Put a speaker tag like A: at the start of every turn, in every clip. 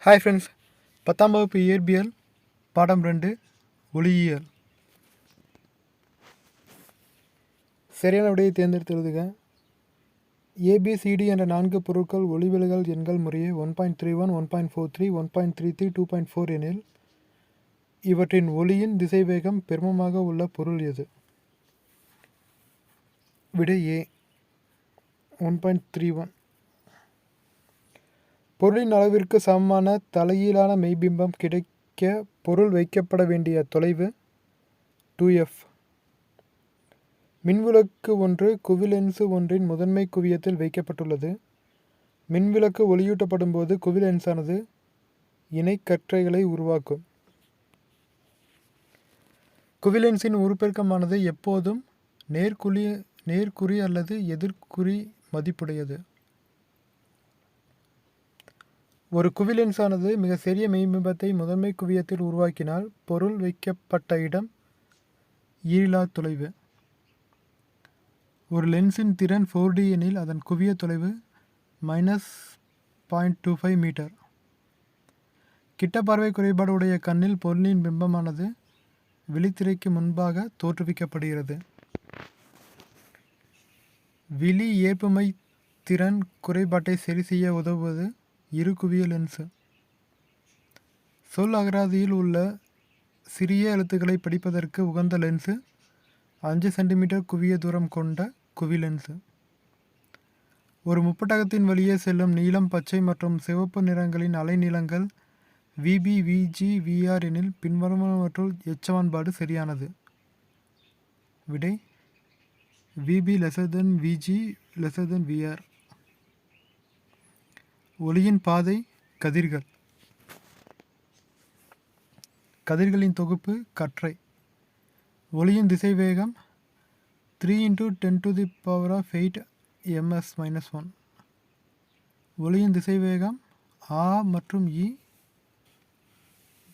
A: Hi friends, 10ஆம் வகுப்பு இயற்பியல் பாடம் 2 ஒளியியல். சரியான விடையை தேர்ந்தெடுத்து எழுதுக. ஏபிசிடி என்ற 4 பொருட்கள் ஒளிவிலகல் எண்கள் முறையே 1.31, 1.43, 1.33, 2.4 எனில் இவற்றின் ஒளியின் திசைவேகம் பெருமமாக உள்ள பொருள் எது? விடை ஏ 1.31. பொருளின் அளவிற்கு சமமான தலைகீழான மெய்பிம்பம் கிடைக்க பொருள் வைக்கப்பட வேண்டிய தொலைவு 2f. மின்விளக்கு ஒன்று குவிலென்சு ஒன்றின் முதன்மை குவியத்தில் வைக்கப்பட்டுள்ளது. மின்விளக்கு ஒளியூட்டப்படும் போது குவிலென்ஸானது இணைக்கற்றைகளை உருவாக்கும். குவிலென்ஸின் உருப்பெருக்கமானது எப்போதும் நேர்குறி அல்லது எதிர்குறி மதிப்புடையது. ஒரு குவிலென்ஸானது மிக சிறிய மெய்பிம்பத்தை முதன்மை குவியத்தில் உருவாக்கினால் பொருள் வைக்கப்பட்ட இடம் ஈரிலா தொலைவு. ஒரு லென்ஸின் திறன் 4D எனில் அதன் குவிய தொலைவு -0.25 மீட்டர். கிட்ட பார்வை குறைபாடு உடைய கண்ணில் பொருளின் பிம்பமானது விழித்திரைக்கு முன்பாக தோற்றுவிக்கப்படுகிறது. விழி ஏற்புமை திறன் குறைபாட்டை சரி செய்ய உதவுவது இருகுவிய லென்ஸு. சொல் அகராதியில் உள்ள சிறிய எழுத்துக்களை படிப்பதற்கு உகந்த லென்ஸு 5 சென்டிமீட்டர் குவிய தூரம் கொண்ட குவிலென்ஸு. ஒரு முப்பட்டகத்தின் வழியே செல்லும் நீலம், பச்சை மற்றும் சிவப்பு நிறங்களின் அலைநீளங்கள் VB, VG, VR எனில் பின்வருவனவற்றுள் எச்சமன்பாடு சரியானது? விடை VB VG VR. ஒளியின் பாதை கதிர்கள். கதிர்களின் தொகுப்பு கற்றை. ஒளியின் திசைவேகம் 3 × 10⁸ ms-1. ஒளியின் திசைவேகம் ஆ மற்றும் இ.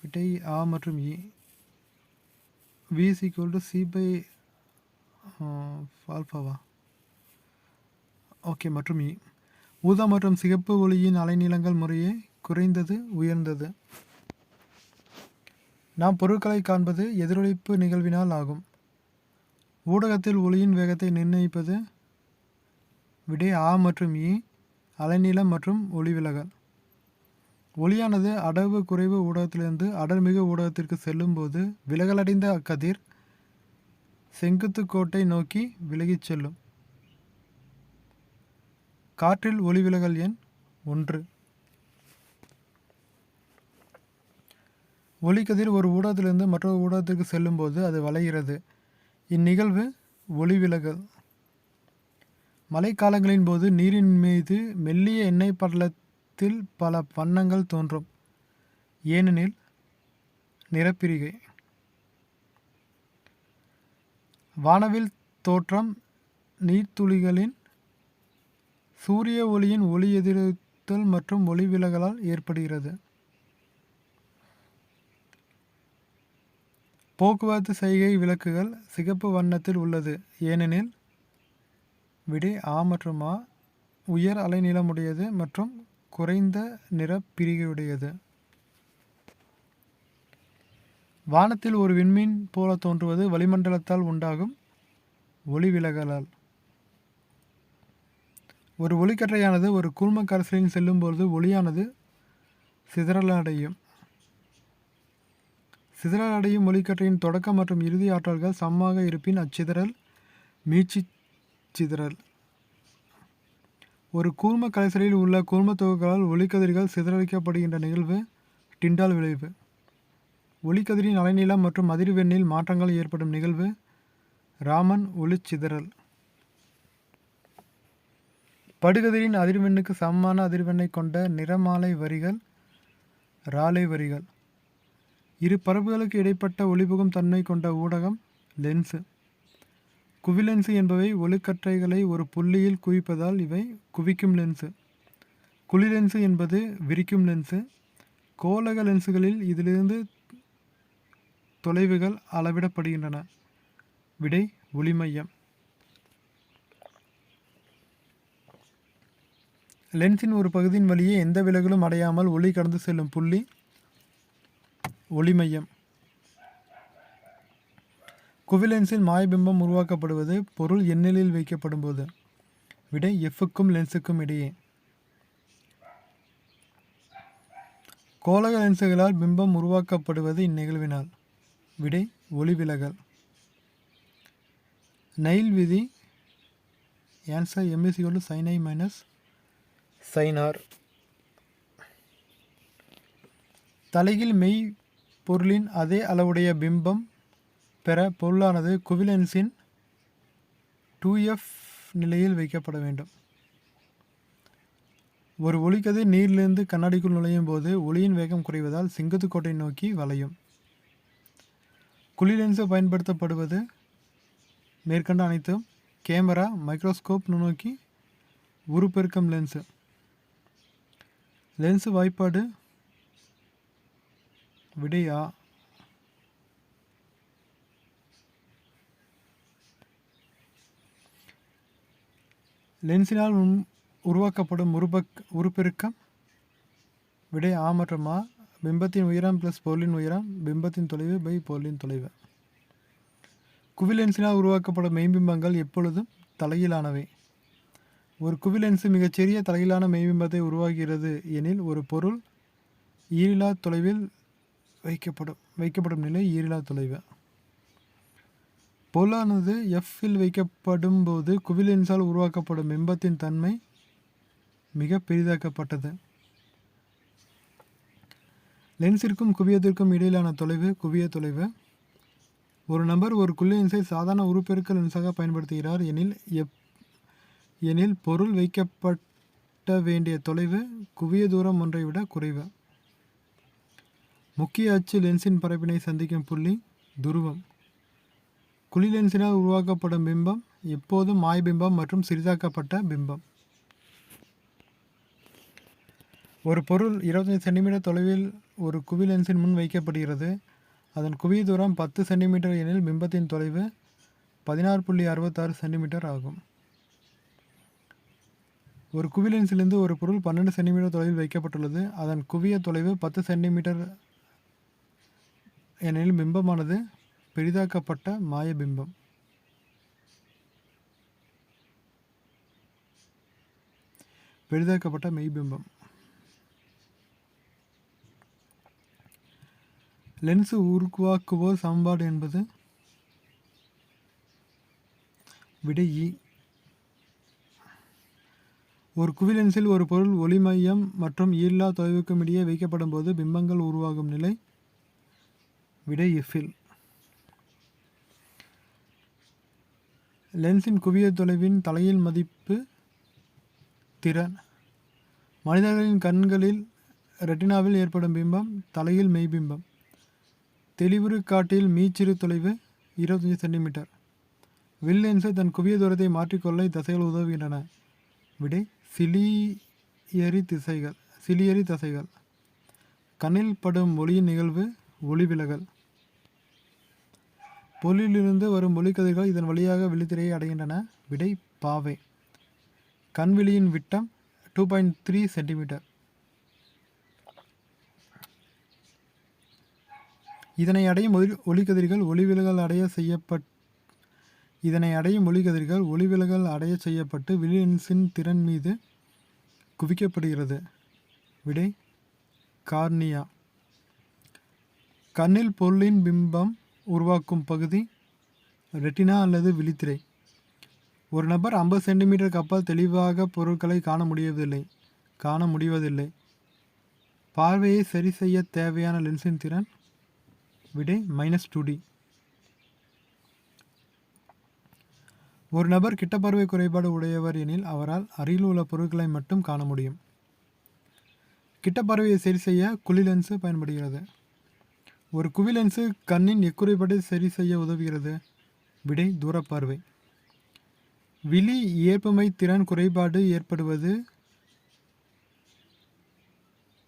A: விடை ஆ மற்றும் இ. v c/α. ஓகே. மற்றும் இ. ஊதா மற்றும் சிகப்பு ஒளியின் அலைநீளங்கள் முறையே குறைந்தது, உயர்ந்தது. நாம் பொருட்களை காண்பது எதிரொளிப்பு நிகழ்வினால் ஆகும். ஊடகத்தில் ஒளியின் வேகத்தை நிர்ணயிப்பது? விடை ஆ மற்றும் இ. அலைநீளம் மற்றும் ஒளிவிலகல். ஒளியானது அடர்வு குறைவு ஊடகத்திலிருந்து அடர்மிகு ஊடகத்திற்கு செல்லும் போது விலகலடைந்த அக்கதிர் செங்குத்து கோட்டை நோக்கி விலகிச் செல்லும். காற்றில் ஒளிவிலகல் எண் 1. ஒளிக்கதிர் ஒரு ஊடகத்திலிருந்து மற்றொரு ஊடகத்திற்கு செல்லும் போது அது வளைகிறது. இந்நிகழ்வு ஒளிவிலகல். மழைக்காலங்களின் போது நீரின் மீது மெல்லிய எண்ணெய் படலத்தில் பல வண்ணங்கள் தோன்றும். ஏனெனில் நிறப்பிரிகை. வானவில் தோற்றம் நீர்த்துளிகளின் சூரிய ஒளியின் ஒளி எதிரொலித்தல் மற்றும் ஒளிவிலகலால் ஏற்படுகிறது. போக்குவரத்து செய்கை விளக்குகள் சிகப்பு வண்ணத்தில் உள்ளது. ஏனெனில் விடை ஆ மற்றும் ஆ. உயர் அலைநீளமுடையது மற்றும் குறைந்த நிறப்பிரிகையுடையது. வானத்தில் ஒரு விண்மீன் போல தோன்றுவது வளிமண்டலத்தால் உண்டாகும் ஒளிவிலகலால். ஒரு ஒளிக்கற்றையானது ஒரு கூழ்ம கரைசலில் செல்லும்போது ஒளியானது சிதறலடையும். சிதறலடையும் ஒளிக்கற்றையின் தொடக்க மற்றும் இறுதி ஆற்றல்கள் சமமாக இருப்பின் அச்சிதறல் மீட்சி சிதறல். ஒரு கூழ்ம கரைசலில் உள்ள கூழ்ம தொகுதிகளால் ஒளிக்கதிர்கள் சிதறடிக்கப்படுகின்ற நிகழ்வு டிண்டால் விளைவு. ஒளிக்கதிரின் அலைநீளம் மற்றும் அதிர்வெண்ணில் மாற்றங்கள் ஏற்படும் நிகழ்வு ராமன் ஒளிச்சிதறல். படுகதிரின் அதிர்வெண்ணுக்கு சமமான அதிர்வெண்ணை கொண்ட நிறமாலை வரிகள் ராலே வரிகள். இரு பரப்புகளுக்கு இடைப்பட்ட ஒளிபுகும் தன்மை கொண்ட ஊடகம் லென்ஸு. குவிலென்ஸு என்பவை ஒளிக்கற்றைகளை ஒரு புள்ளியில் குவிப்பதால் இவை குவிக்கும் லென்ஸு. குழிலென்ஸு என்பது விரிக்கும் லென்ஸு. கோளக லென்ஸுகளில் இதிலிருந்து தொலைவுகள் அளவிடப்படுகின்றன. விடை ஒளிமையம். லென்ஸின் ஒரு பகுதியின் வழியே எந்த விலகலும் அடையாமல் ஒளி கடந்து செல்லும் புள்ளி ஒளிமையம். குவிலென்ஸில் மாயபிம்பம் உருவாக்கப்படுவது பொருள் எந்நிலையில் வைக்கப்படும் போது. விடை எஃப்க்கும் லென்ஸுக்கும் இடையே. கோளக லென்ஸுகளால் பிம்பம் உருவாக்கப்படுவது இந்நிகழ்வினால். விடை ஒளிவிலகல். நைல் விதி. Answer m = sin I - sin r. தலைகீழ் மெய் பொருளின் அதே அளவுடைய பிம்பம் பெற பொருளானது குவிலென்ஸின் 2f நிலையில் வைக்கப்பட வேண்டும். ஒரு ஒளிக்கதிர் நீரிலிருந்து கண்ணாடிக்குள் நுழையும் போது ஒளியின் வேகம் குறைவதால் செங்குத்துக்கோட்டை நோக்கி வளையும். குழிலென்ஸு பயன்படுத்தப்படுவது மேற்கண்ட அனைத்தும் கேமரா, மைக்ரோஸ்கோப், நுண்ணோக்கி, உருப்பெருக்கம் லென்ஸு. லென்ஸு வாய்ப்பாடு. விடை ஆ. லென்ஸினால் உருவாக்கப்படும் உருப்பெருக்கம். விடை ஆ மற்றும் ஆ. பிம்பத்தின் உயரம் ப்ளஸ் பொருளின் உயரம், பிம்பத்தின் தொலைவு பை பொருளின் தொலைவு. குவிலென்ஸினால் உருவாக்கப்படும் மெய்பிம்பங்கள் எப்பொழுதும் தலையிலானவை. ஒரு குவிலென்ஸு மிகச்சிறிய தலையிலான மெய்பிம்பத்தை உருவாகிறது எனில் ஒரு பொருள் ஈரிலா தொலைவில் வைக்கப்படும் நிலை ஈரிலா தொலைவு. பொருளானது எஃப்பில் வைக்கப்படும் போது குவிலென்ஸால் உருவாக்கப்படும் பிம்பத்தின் தன்மை மிக பெரிதாக்கப்பட்டது. லென்ஸிற்கும் குவியத்திற்கும் இடையிலான தொலைவு குவிய தொலைவு. ஒரு நபர் ஒரு குவிலென்ஸை சாதாரண உருப்பெருக்க லென்ஸாக பயன்படுத்துகிறார் எனில் பொருள் வைக்கப்பட்ட வேண்டிய தொலைவு குவிய தூரம் ஒன்றை விட குறைவு. முக்கிய அச்சு லென்ஸின் பரப்பினை சந்திக்கும் புள்ளி துருவம். குழிலென்ஸினால் உருவாக்கப்படும் பிம்பம் எப்போதும் மாய்பிம்பம் மற்றும் சிறிதாக்கப்பட்ட பிம்பம். ஒரு பொருள் 25 சென்டிமீட்டர் தொலைவில் ஒரு குவிலென்ஸின் முன் வைக்கப்படுகிறது. அதன் குவிய தூரம் 10 சென்டிமீட்டர் எனில் பிம்பத்தின் தொலைவு 16.66 சென்டிமீட்டர் ஆகும். ஒரு குவிலென்ஸிலிருந்து ஒரு பொருள் 12 சென்டிமீட்டர் தொலைவில் வைக்கப்பட்டுள்ளது. அதன் குவிய தொலைவு 10 சென்டிமீட்டர் எனில் பிம்பமானது பெரிதாக்கப்பட்ட மாயபிம்பம். பெரிதாக்கப்பட்ட மெய்பிம்பம். லென்ஸு உருவாக்குவோர் சமன்பாடு என்பது. விடை இ. ஒரு குவிலென்ஸில் ஒரு பொருள் ஒளிமையம் மற்றும் ஈரில்லா தொலைவுக்கும் இடையே வைக்கப்படும் போது பிம்பங்கள் உருவாகும் நிலை. விடை எஃப்பில். லென்ஸின் குவிய தொலைவின் தலைகீழ் மதிப்பு திறன். மனிதர்களின் கண்களில் ரெட்டினாவில் ஏற்படும் பிம்பம் தலைகீழ் மெய்பிம்பம். தெளிவுறு காட்டில் மீச்சிறு தொலைவு 25 சென்டிமீட்டர். வில் லென்ஸு தன் குவிய தூரத்தை மாற்றிக்கொள்ள இத்தசைகள் உதவுகின்றன. விடை சிலியரி தசைகள். கண்ணில் படும் ஒளியின் நிகழ்வு ஒளிவிலகல். பொருளிலிருந்து வரும் ஒளிக்கதிர்கள் இதன் வழியாக விழித்திரையை அடைகின்றன. விடை பாவை. கண்விழியின் விட்டம் 2.3 சென்டிமீட்டர். இதனை அடையும் ஒளிக்கதிர்கள் ஒளிவிலகல் அடைய செய்யப்பட்டு விழிலென்ஸின் திறன் மீது குவிக்கப்படுகிறது. விடை கார்னியா. கண்ணில் பொருளின் பிம்பம் உருவாக்கும் பகுதி ரெட்டினா அல்லது விழித்திரை. ஒரு நபர் 50 சென்டிமீட்டருக்கு அப்பால் தெளிவாக பொருட்களை காண முடிவதில்லை. பார்வையை சரி செய்ய தேவையான லென்ஸின் திறன். விடை -2D. ஒரு நபர் கிட்டப்பார்வை குறைபாடு உடையவர் எனில் அவரால் அருகில் உள்ள பொருட்களை மட்டும் காண முடியும். கிட்டப்பார்வையை சரி செய்ய குழிலென்ஸு பயன்படுகிறது. ஒரு குவிலென்ஸு கண்ணின் எக்குறைபாட்டை சரி செய்ய உதவுகிறது. விடை தூரப்பார்வை. விழி ஏற்பமை திறன் குறைபாடு ஏற்படுவது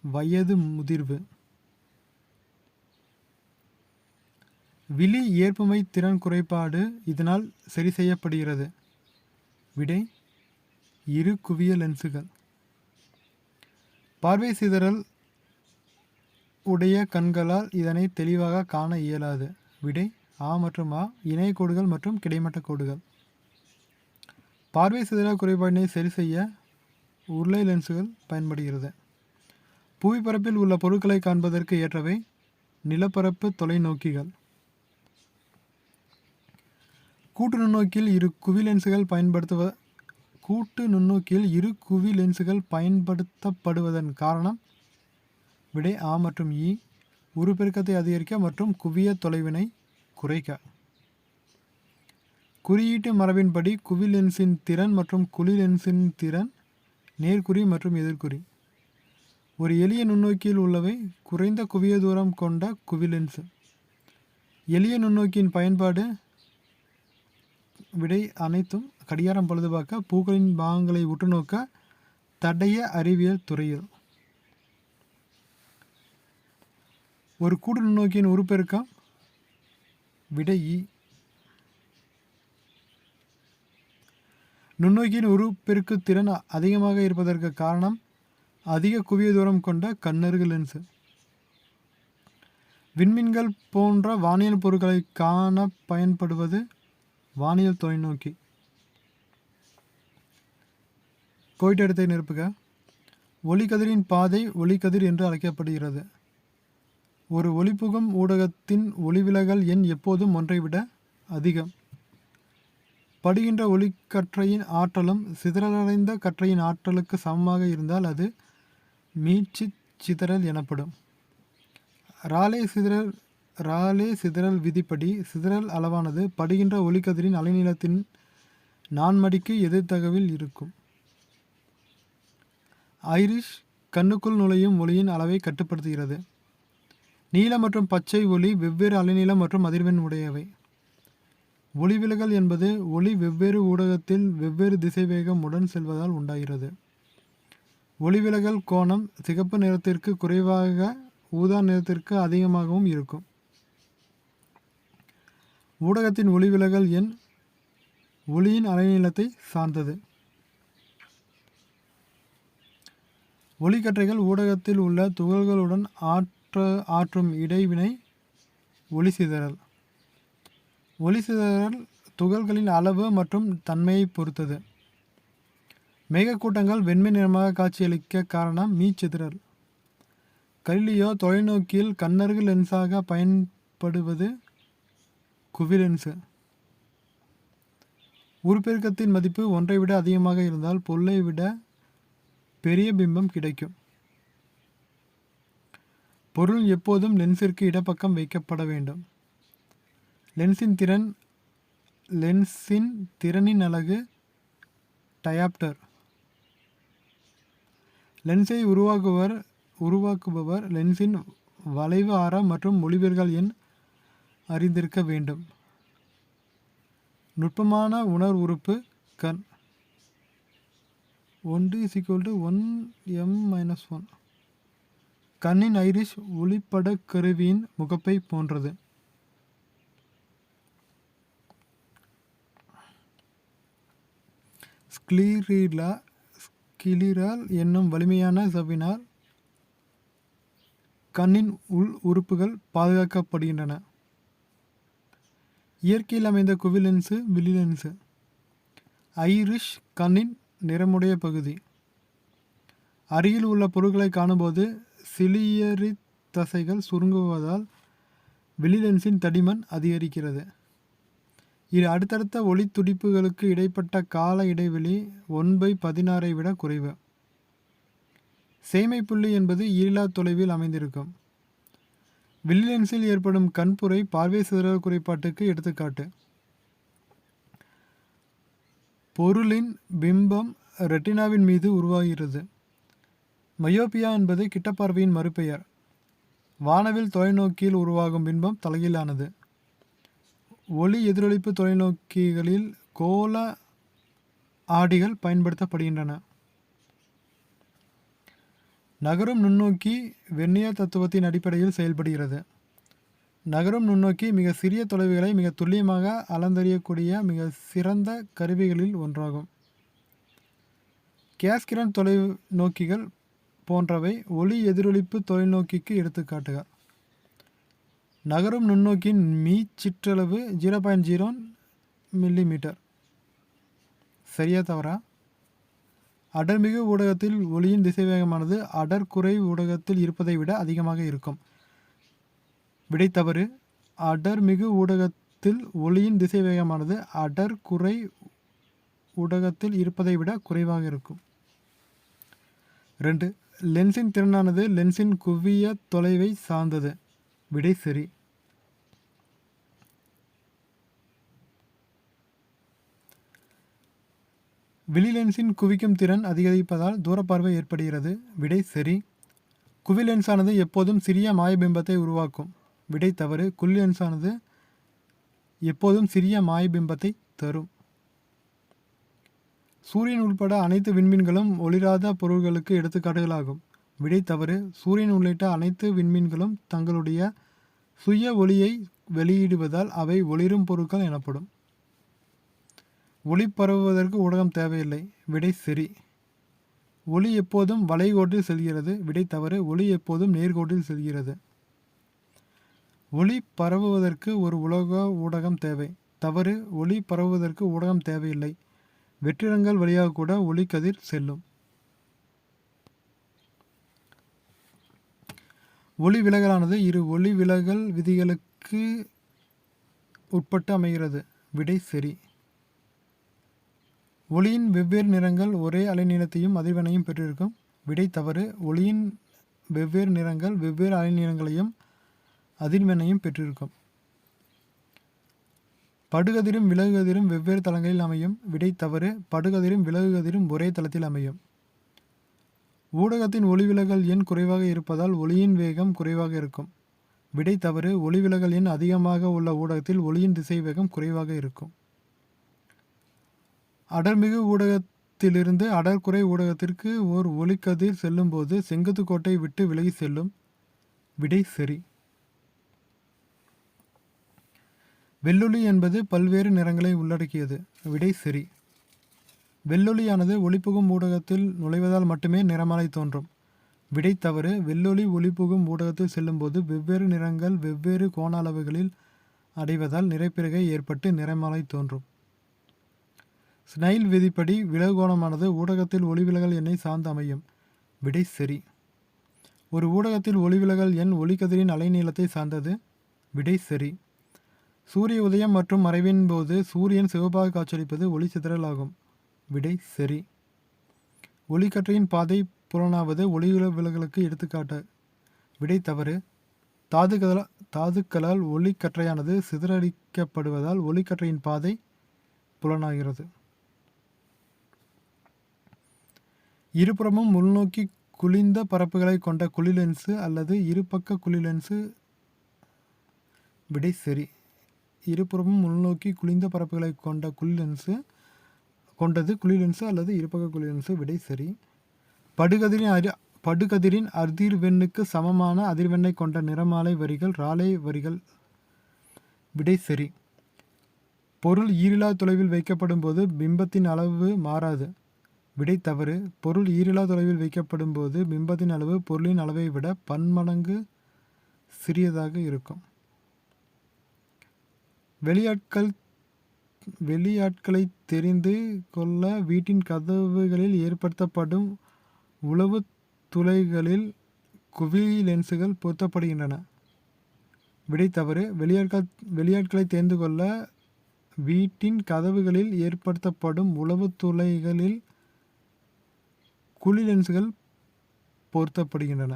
A: வயது முதிர்வு. விழி ஏற்பமை திறன் குறைபாடு இதனால் சரி செய்யப்படுகிறது. விடை இரு குவிய லென்ஸுகள். பார்வை சிதறல் உடைய கண்களால் இதனை தெளிவாக காண இயலாது. விடை ஆ மற்றும் ஆ. இணைய கோடுகள் மற்றும் கிடைமட்ட கோடுகள். பார்வை சிதறல் குறைபாட்டினை சரி செய்ய உருளை லென்சுகள் பயன்படுகிறது. புவிப்பரப்பில் உள்ள பொருட்களை காண்பதற்கு ஏற்றவை நிலப்பரப்பு தொலைநோக்கிகள். கூட்டு நுண்ணோக்கியில் இரு குவி லென்சுகள் பயன்படுத்தப்படுவதன் காரணம். விடை ஆ மற்றும் இ. உருப்பெருக்கத்தை அதிகரிக்க மற்றும் குவிய தொலைவினை குறைக்க. குறியீட்டு மரபின்படி குவி லென்ஸின் திறன் மற்றும் குழி லென்ஸின் திறன் நேர்குறி மற்றும் எதிர்குறி. ஒரு எளிய நுண்ணோக்கியில் உள்ளவை குறைந்த குவிய தூரம் கொண்ட குவி லென்ஸ். எளிய நுண்ணோக்கியின் பயன்பாடு. விடை அனைத்தும் கடிகாரம் பழுதுபார்க்க, பூக்களின் பாகங்களை உற்றுநோக்க, தடய அறிவியல் துறையில். ஒரு கூடு நுண்ணோக்கியின் உருப்பெருக்கம். விடை இ. நுண்ணோக்கியின் உருப்பெருக்கு திறன் அதிகமாக இருப்பதற்கு காரணம் அதிக குவிய தூரம் கொண்ட கண்ணருகு லென்ஸ். விண்மீன்கள் போன்ற வானியல் பொருட்களை காண பயன்படுவது வானியல் தொலைநோக்கி. கோடிட்டத்தை நிரப்புக. ஒளிக்கதிரின் பாதை ஒளிக்கதிர் என்று அழைக்கப்படுகிறது. ஒரு ஒளிபுகும் ஊடகத்தின் ஒளிவிலகல் எண் எப்போதும் ஒன்றை விட அதிகம். படுகின்ற ஒளிக்கற்றையின் ஆற்றலும் சிதறலடைந்த கற்றையின் ஆற்றலுக்கு சமமாக இருந்தால் அது மீட்சிச் சிதறல் எனப்படும். ராலே சிதறல் விதிப்படி சிதறல் அளவானது படுகின்ற ஒளிக்கதிரின் அலைநீளத்தின் 4 மடிக்கு எதிர்த்தகவில் இருக்கும். ஐரிஷ் கண்ணுக்குள் நுழையும் ஒளியின் அளவை கட்டுப்படுத்துகிறது. நீல மற்றும் பச்சை ஒளி வெவ்வேறு அலைநீளம் மற்றும் அதிர்வெண் உடையவை. ஒளிவிலகல் என்பது ஒளி வெவ்வேறு ஊடகத்தில் வெவ்வேறு திசைவேகம் உடன் செல்வதால் உண்டாகிறது. ஒளிவிலகல் கோணம் சிகப்பு நிறத்திற்கு குறைவாக ஊதா நிறத்திற்கு அதிகமாகவும் இருக்கும். ஊடகத்தின் ஒளிவிலகல் எண் ஒளியின் அலைநீளத்தை சார்ந்தது. ஒளிக்கற்றைகள் ஊடகத்தில் உள்ள துகள்களுடன் ஆற்றும் இடைவினை ஒளிசிதறல். ஒளிசிதறல் துகள்களின் அளவு மற்றும் தன்மையை பொறுத்தது. மேகக்கூட்டங்கள் வெண்மை நிறமாக காட்சியளிக்க காரணம் மீச்சிதறல். கலிலியோ தொலைநோக்கியில் கண்ணருகு லென்ஸாக பயன்படுவது குவி லென்ஸு. உருப்பெருக்கத்தின் மதிப்பு 1ஐ விட அதிகமாக இருந்தால் பொருளை விட பெரிய பிம்பம் கிடைக்கும். பொருள் எப்போதும் லென்ஸிற்கு இடப்பக்கம் வைக்கப்பட வேண்டும். லென்ஸின் திறனின் அலகு டயாப்டர். லென்ஸை உருவாக்குபவர் லென்ஸின் வளைவு ஆரம் மற்றும் ஒளிவிலகல் எண் அறிந்திருக்க வேண்டும். நுட்பமான உணர் உறுப்பு கண். 1=1m-1. கண்ணின் ஐரிஷ் ஒளிப்படக் கருவியின் முகப்பை போன்றது. ஸ்க்லீரால் என்னும் வலிமையான சவ்வினால் கண்ணின் உள் உறுப்புகள் பாதுகாக்கப்படுகின்றன. இயற்கையில் அமைந்த குவி லென்ஸு விழி லென்ஸு. ஐரிஷ் கண்ணின் நிறமுடைய பகுதி. அருகில் உள்ள பொருட்களை காணும்போது சிலியரி தசைகள் சுருங்குவதால் விழி லென்ஸின் தடிமன் அதிகரிக்கிறது. இது அடுத்தடுத்த ஒளி துடிப்புகளுக்கு இடைப்பட்ட கால இடைவெளி 1/16 விட குறைவு. சேய்மைப்புள்ளி என்பது ஈரிலா தொலைவில் அமைந்திருக்கும். விழி லென்ஸில் ஏற்படும் கண்புரை பார்வை சிதறல் குறைபாட்டுக்கு எடுத்துக்காட்டு. பொருளின் பிம்பம் ரெட்டினாவின் மீது உருவாகிறது. மயோபியா என்பது கிட்டப்பார்வையின் மறுபெயர். வானவில் தொலைநோக்கியில் உருவாகும் பிம்பம் தலைகீழானது. ஒளி எதிரொளிப்பு தொலைநோக்கிகளில் கோள ஆடிகள் பயன்படுத்தப்படுகின்றன. நகரும் நுண்ணோக்கி வெர்னியர் தத்துவத்தின் அடிப்படையில் செயல்படுகிறது. நகரும் நுண்ணோக்கி மிக சிறிய தொலைவுகளை மிக துல்லியமாக அளந்தறியக்கூடிய மிக சிறந்த கருவிகளில் ஒன்றாகும். கேஸ்கிரன் தொலைநோக்கிகள் போன்றவை ஒளி எதிரொளிப்பு தொலைநோக்கிக்கு எடுத்துக்காட்டுகள். நகரும் நுண்ணோக்கின் மீச்சிற்றளவு 0.0 மில்லிமீட்டர். சரியா தவறா? அடர்மிகு ஊடகத்தில் ஒளியின் திசைவேகமானது அடர்குறை ஊடகத்தில் இருப்பதை விட அதிகமாக இருக்கும். விடை தவறு. அடர்மிகு ஊடகத்தில் ஒளியின் திசைவேகமானது அடர்குறை ஊடகத்தில் இருப்பதை விட குறைவாக இருக்கும். 2. லென்ஸின் திறனானது லென்ஸின் குவிய தொலைவை சார்ந்தது. விடை சரி. விழிலென்ஸின் குவிக்கும் திறன் அதிகரிப்பதால் தூரப்பார்வை ஏற்படுகிறது. விடை சரி. குவிலென்ஸானது எப்போதும் சிறிய மாயபிம்பத்தை உருவாக்கும். விடை தவறு. குவிலென்ஸானது எப்போதும் சிறிய மாயபிம்பத்தை தரும். சூரியன் உட்பட அனைத்து விண்மீன்களும் ஒளிராத பொருள்களுக்கு எடுத்துக்காட்டுகளாகும். விடை தவறு. சூரியன் உள்ளிட்ட அனைத்து விண்மீன்களும் தங்களுடைய சுய ஒளியை வெளியிடுவதால் அவை ஒளிரும் பொருட்கள் எனப்படும். ஒளி பரவுவதற்கு ஊடகம் தேவையில்லை. விடை சரி. ஒளி எப்போதும் வளைகோட்டில் செல்கிறது. விடை தவறு. ஒளி எப்போதும் நேர்கோட்டில் செல்கிறது. ஒளி பரவுவதற்கு ஒரு ஊடகம் தேவை. தவறு. ஒளி பரவுவதற்கு ஊடகம் தேவையில்லை. வெற்றிடங்கள் வழியாக கூட ஒளிக்கதிர் செல்லும். ஒளி விலகலானது இரு ஒளி விலகல் விதிகளுக்கு உட்பட்டு அமைகிறது. விடை சரி. ஒளியின் வெவ்வேறு நிறங்கள் ஒரே அலைநீளத்தையும் அதிர்வெண்ணையும் பெற்றிருக்கும். விடை தவறு. ஒளியின் வெவ்வேறு நிறங்கள் வெவ்வேறு அலைநீளங்களையும் அதிர்வெண்ணையும் பெற்றிருக்கும். படுகதிரும் விலகுகதிரும் வெவ்வேறு தளங்களில் அமையும். விடை தவறு. படுகதிரும் விலகுகதிரும் ஒரே தளத்தில் அமையும். ஊடகத்தின் ஒளிவிலகல் எண் குறைவாக இருப்பதால் ஒளியின் வேகம் குறைவாக இருக்கும். விடை தவறு. ஒளிவிலகல் எண் அதிகமாக உள்ள ஊடகத்தில் ஒளியின் திசை வேகம் குறைவாக இருக்கும். அடர்மிகு ஊடகத்திலிருந்து அடர்குறை ஊடகத்திற்கு ஓர் ஒளிக்கதிர் செல்லும்போது செங்குத்து கோட்டை விட்டு விலகி செல்லும். விடை சரி. வெள்ளொளி என்பது பல்வேறு நிறங்களை உள்ளடக்கியது. விடை சரி. வெள்ளொளியானது ஒளிபுகும் ஊடகத்தில் நுழைவதால் மட்டுமே நிறமாலை தோன்றும். விடை தவறு. வெள்ளொளி ஒளிபுகும் ஊடகத்தில் செல்லும்போது வெவ்வேறு நிறங்கள் வெவ்வேறு கோண அளவுகளில் அடைவதால் நிறைப்பிறகை ஏற்பட்டு நிறமாலை தோன்றும். ஸ்னைல் விதிப்படி விலகோணமானது ஊடகத்தில் ஒளிவிலகல் எண்ணை சார்ந்து அமையும். விடை சரி. ஒரு ஊடகத்தில் ஒளிவிலகல் எண் ஒளிக்கதிரின் அலைநீளத்தை சார்ந்தது. விடை சரி. சூரிய உதயம் மற்றும் மறைவின் போது சூரியன் சிவப்பாக காட்சியளிப்பது ஒளி சிதறல் ஆகும். விடை சரி. ஒளிக்கற்றையின் பாதை புலனாவது ஒளி விலகலுக்கு எடுத்துக்காட்டு. விடை தவறு. தாதுக்களால் ஒளிக்கற்றையானது சிதறடிக்கப்படுவதால் ஒளிக்கற்றையின் பாதை புலனாகிறது. இருபுறமும் உள்நோக்கி குழிந்த பரப்புகளை கொண்ட குழிலென்சு அல்லது இருபக்க குழிலென்சு. விடை சரி. இருபுறமும் உள்நோக்கி குழிந்த பரப்புகளை கொண்ட குழிலென்சு அல்லது இருபக்க குழிலென்சு. விடை சரி. படுகதிரின் அதிர்வெண்ணுக்கு சமமான அதிர்வெண்ணை கொண்ட நிறமாலை வரிகள் ராலே வரிகள். விடை சரி. பொருள் ஈரிலா தொலைவில் வைக்கப்படும் போது பிம்பத்தின் அளவு மாறாது. விடை தவறு. பொருள் ஈரிலா தொலைவில் வைக்கப்படும் போது பிம்பத்தின் அளவு பொருளின் அளவை விட பன்மடங்கு சிறியதாக இருக்கும். வெளியாட்களை தெரிந்து கொள்ள வீட்டின் கதவுகளில் ஏற்படுத்தப்படும் உளவு துளைகளில் குவி லென்ஸுகள் பொருத்தப்படுகின்றன. விடை தவறு. வெளியாட்களை தெரிந்து கொள்ள வீட்டின் கதவுகளில் ஏற்படுத்தப்படும் உளவு துளைகளில் குழி லென்ஸுகள் பொருத்தப்படுகின்றன.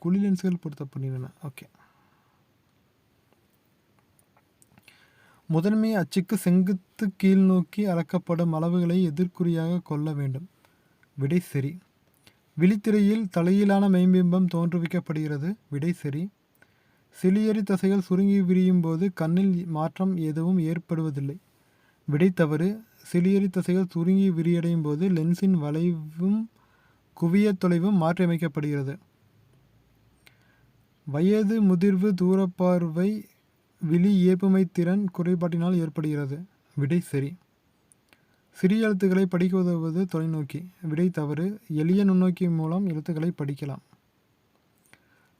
A: குழி லென்ஸுகள் பொருத்தப்படுகின்றன. ஓகே. முதன்மை அச்சுக்கு செங்குத்து கீழ் நோக்கி அளக்கப்படும் அளவுகளை எதிர்குறியாக கொள்ள வேண்டும். விடை சரி. விழித்திரையில் தலையிலான மெய்பிம்பம் தோன்றுவிக்கப்படுகிறது. விடை சரி. சிலியரி தசைகள் சுருங்கி விரியும் போது கண்ணில் மாற்றம் எதுவும் ஏற்படுவதில்லை. விடை தவறு. சிலியரி தசைகள் சுருங்கி விரியடையும் போது லென்ஸின் வளைவும் குவிய தொலைவும் மாற்றியமைக்கப்படுகிறது. வயது முதிர்வு தூரப்பார்வை விழி ஏற்புமை திறன் குறைபாட்டினால் ஏற்படுகிறது. விடை சரி. சிறிய எழுத்துக்களை படிக்க உதவுவது தொலைநோக்கி. விடை தவறு. எளிய நுண்ணோக்கி மூலம் எழுத்துக்களை படிக்கலாம்.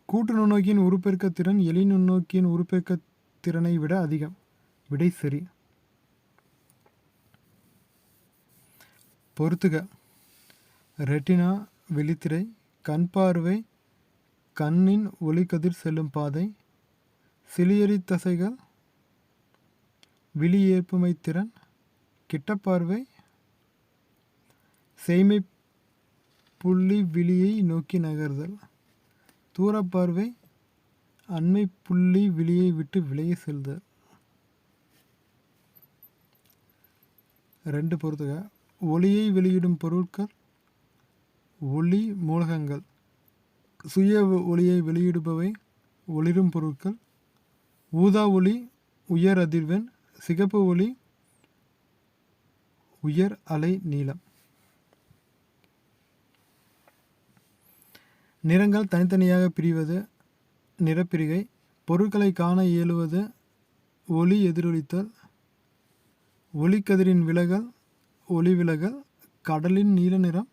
A: கூட்டு நுண்ணோக்கியின் உருப்பெருக்க திறன் எளிய நுண்ணோக்கியின் உருப்பெருக்க திறனை விட அதிகம். விடை சரி. பொறுத்துக. ரெட்டினா விழித்திரை, கண் பார்வை, கண்ணின் ஒளிக்கதிர் செல்லும் பாதை, சிலியரி தசைகள், விழி ஏற்புமை திறன், கிட்டப்பார்வை, செய்மை புள்ளி விழியை நோக்கி நகர்தல், தூரப்பார்வை, அண்மை புள்ளி விழியை விட்டு விலகி செல்தல். 2 பொறுத்துக. ஒளியை வெளியிடும் பொருட்கள் ஒளி மூலகங்கள். சுய ஒளியை வெளியிடுபவை ஒளிரும் பொருட்கள். ஊதா ஒளி உயர் அதிர்வெண், சிகப்பு ஒளி உயர் அலை நீளம். நிறங்கள் தனித்தனியாக பிரிவது நிறப்பிரிகை. பொருட்களை காண இயலுவது ஒளி எதிரொலித்தல், ஒளிக்கதிரின் விலகல், ஒளி விலகல், கடலின் நீல நிறம்,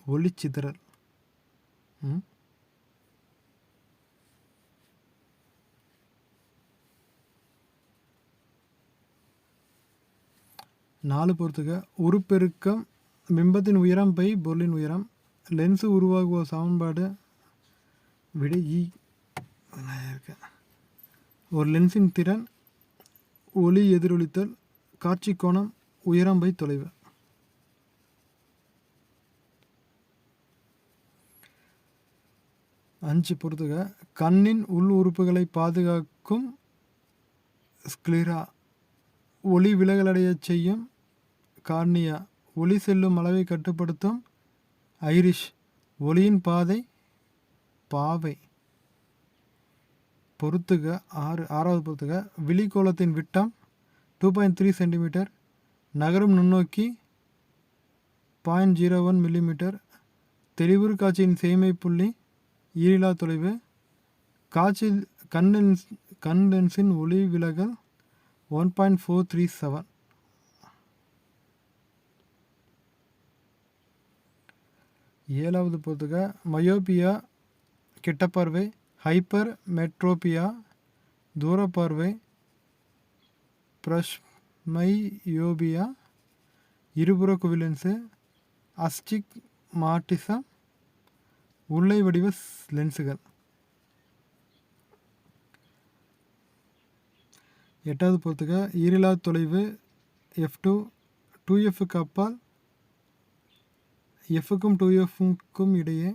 A: ஒளிச்சிதறல். 4 பொறுத்துக. உருப்பெருக்கம் பிம்பத்தின் உயரம் பை பொருளின் உயரம். லென்ஸு உருவாகுவ சமன்பாடு. விடை இ. ஒரு லென்ஸின் திறன் ஒளி எதிரொலித்தல், காட்சி கோணம், உயரம் பை தொலைவு. 5 பொறுத்துக. கண்ணின் உள் உறுப்புகளை பாதுகாக்கும் ஸ்க்ளிரா, ஒளி விலகலடைய செய்யும் கார்னியா, ஒளி செல்லும் அளவை கட்டுப்படுத்தும் ஐரிஷ், ஒளியின் பாதை பாவை. பொறுத்துக. 6வது பொறுத்துக. விழிக்கோளத்தின் விட்டம் 2.3 சென்டிமீட்டர், நகரும் நுண்ணோக்கி 0.01 மில்லிமீட்டர், தெளிவுறு காட்சியின் செய்மை புள்ளி, ஈரிலா தொலைவு, காட்சி கண் லென்ஸின் ஒளி விலகல் 1.437. 7வது பொறுத்துக. மயோபியா கிட்டப்பார்வை, ஹைப்பர் மெட்ரோபியா தூரப்பார்வை, பிரஸ்மையோபியா இருபுற குவிலென்ஸு, அஸ்டிக்மாட்டிசம் உருளை வடிவ லென்ஸுகள். 8வது பொறுத்துக. ஈரிலா தொலைவு F2 2Fக்கு அப்பால், Fக்கும் 2Fக்கும் இடையே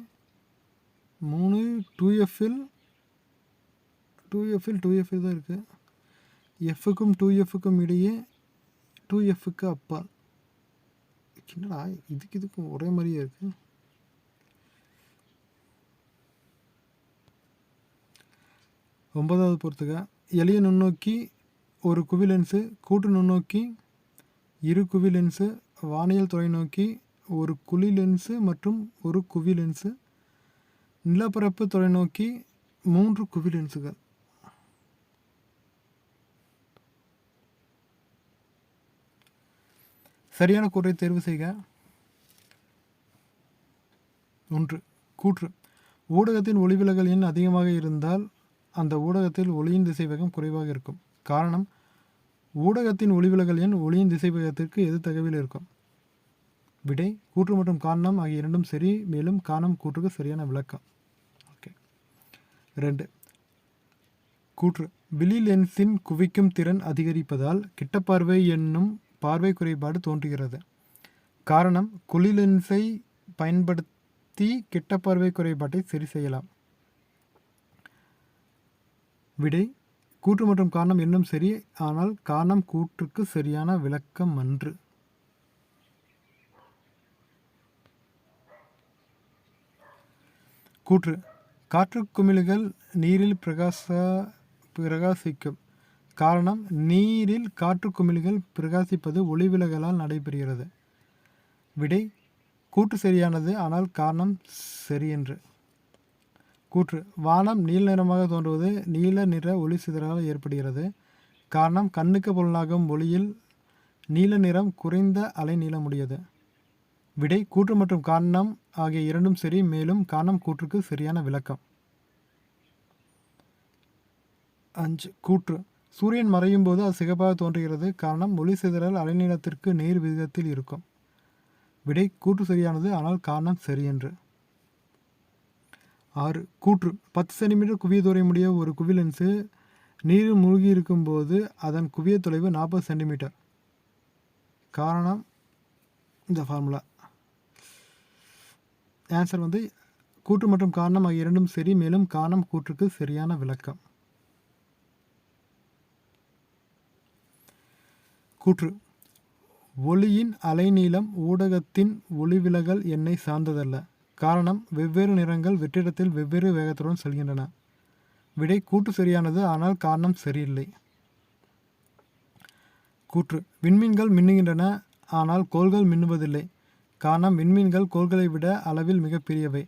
A: 3 2Fல் 2Fல் தான் இருக்குது. Fக்கும் 2Fக்கும் இடையே 2Fக்கு அப்பால். என்னடா இதுக்கும் ஒரே மாதிரியே இருக்குது. 9வது பொறுத்துக. எளிய நுண்ணோக்கி ஒரு குவிலென்ஸு, கூட்டு நுண்ணோக்கி இரு குவிலென்ஸு, வானியல் தொலைநோக்கி ஒரு குழி லென்ஸு மற்றும் ஒரு குவி லென்ஸு, நிலப்பரப்பு தொலைநோக்கி 3 குவி லென்ஸுகள். சரியான கூற்றை தேர்வு செய்க. 1. கூற்று. ஊடகத்தின் ஒளிவிலகல் எண் அதிகமாக இருந்தால் அந்த ஊடகத்தில் ஒளியின் திசைவேகம் குறைவாக இருக்கும். காரணம், ஊடகத்தின் ஒளிவிலகல் எண் ஒளியின் திசைவேகத்திற்கு எது தகவில் இருக்கும். விடை கூற்று மற்றும் காரணம் ஆகிய இரண்டும் சரி. மேலும் காரணம் கூற்றுக்கு சரியான விளக்கம். ஓகே. 2. கூற்று. விழி லென்ஸின் குவிக்கும் திறன் அதிகரிப்பதால் கிட்டப்பார்வை என்னும் பார்வை குறைபாடு தோன்றுகிறது. காரணம், குழி லென்ஸை பயன்படுத்தி கிட்டப்பார்வை குறைபாட்டை சரி செய்யலாம். விடை கூற்று மற்றும் காரணம் இன்னும் சரி. ஆனால் காரணம் கூற்றுக்கு சரியான விளக்கம் அன்று. கூற்று. காற்று குமிழ்கள் நீரில் பிரகாசிக்கும். காரணம், நீரில் காற்று குமிழ்கள் பிரகாசிப்பது ஒளிவிலகலால் நடைபெறுகிறது. விடை கூற்று சரியானது, ஆனால் காரணம் சரியென்று. கூற்று. வானம் நீல நிறமாக தோன்றுவது நீல நிற ஒளி சிதறலால் ஏற்படுகிறது. காரணம் கண்ணுக்கு புலனாகும் ஒளியில் நீல நிறம் குறைந்த அலைநீளமுடையது. விடை கூற்று மற்றும் காரணம் ஆகிய இரண்டும் சரி, மேலும் காரணம் கூற்றுக்கு சரியான விளக்கம். 5. கூற்று. சூரியன் மறையும் போது அது சிகப்பாக தோன்றுகிறது. காரணம் ஒளி சிதறல் அலைநீளத்திற்கு நேர் விகிதத்தில் இருக்கும். விடை கூற்று சரியானது, ஆனால் காரணம் சரியென்று. 6. கூற்று. 10 சென்டிமீட்டர் குவிய தூரமுடைய ஒரு குவி லென்ஸு நீரில் மூழ்கியிருக்கும் போது அதன் குவிய தொலைவு 40 சென்டிமீட்டர். காரணம் இந்த ஃபார்முலா. ஆன்சர் கூற்று மற்றும் காரணம் ஆகிய இரண்டும் சரி, மேலும் காரணம் கூற்றுக்கு சரியான விளக்கம். கூற்று. ஒளியின் அலைநீளம் ஊடகத்தின் ஒளிவிலகல் எண்ணை சார்ந்ததல்ல. காரணம் வெவ்வேறு நிறங்கள் வெற்றிடத்தில் வெவ்வேறு வேகத்துடன் செல்கின்றன. விடை கூற்று சரியானது, ஆனால் காரணம் சரியில்லை. கூற்று. விண்மீன்கள் மின்னுகின்றன, ஆனால் கோள்கள் மின்னுவதில்லை. காரணம் விண்மீன்கள் கோள்களை விட அளவில் மிகப்பெரியவை.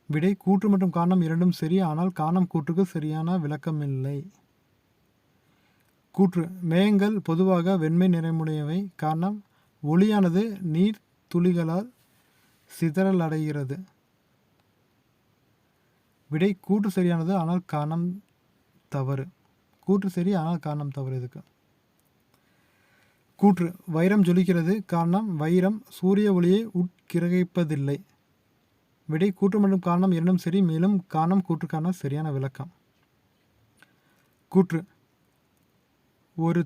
A: விடை கூற்று மற்றும் காரணம் இரண்டும் சரி, ஆனால் காரணம் கூற்றுக்கு சரியான விளக்கமில்லை. கூற்று. மேகங்கள் பொதுவாக வெண்மை நிறமுடையவை. காரணம் ஒளியானது நீர் துளிகளால் சிதறலடைகிறது. விடை கூற்று சரியானது, ஆனால் காரணம் தவறு. கூற்று சரி, ஆனால் காரணம் தவறு. இதுக்கு கூற்று. வைரம் ஜொலிக்கிறது. காரணம் வைரம் சூரிய ஒளியை உட்கிரகிப்பதில்லை. விடை கூற்று மற்றும் காரணம் இரண்டும் சரி, மேலும் காரணம் கூற்றுக்கான சரியான விளக்கம். கூற்று. ஒரு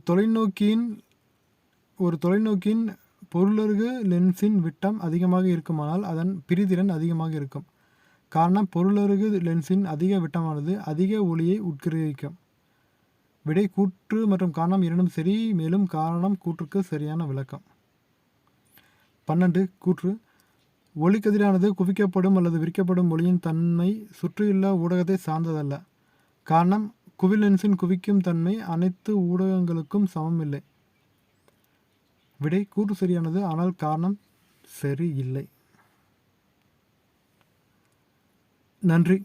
A: தொலைநோக்கியின் பொருளருகு லென்ஸின் விட்டம் அதிகமாக இருக்குமானால் அதன் பிரிதிறன் அதிகமாக இருக்கும். காரணம் பொருளருகு லென்ஸின் அதிக விட்டமானது அதிக ஒளியை உட்கிரகிக்கும். விடை கூற்று மற்றும் காரணம் இரண்டும் சரி, மேலும் காரணம் கூற்றுக்கு சரியான விளக்கம். 12. கூற்று. ஒளிக்கதிரானது குவிக்கப்படும் அல்லது விரிக்கப்படும் ஒளியின் தன்மை சுற்றியுள்ள ஊடகத்தை சார்ந்ததல்ல. காரணம் குவி லென்ஸின் குவிக்கும் தன்மை அனைத்து ஊடகங்களுக்கும் சமம் இல்லை. விடை கூற்று சரியானது, ஆனால் காரணம் சரி இல்லை. நன்றி.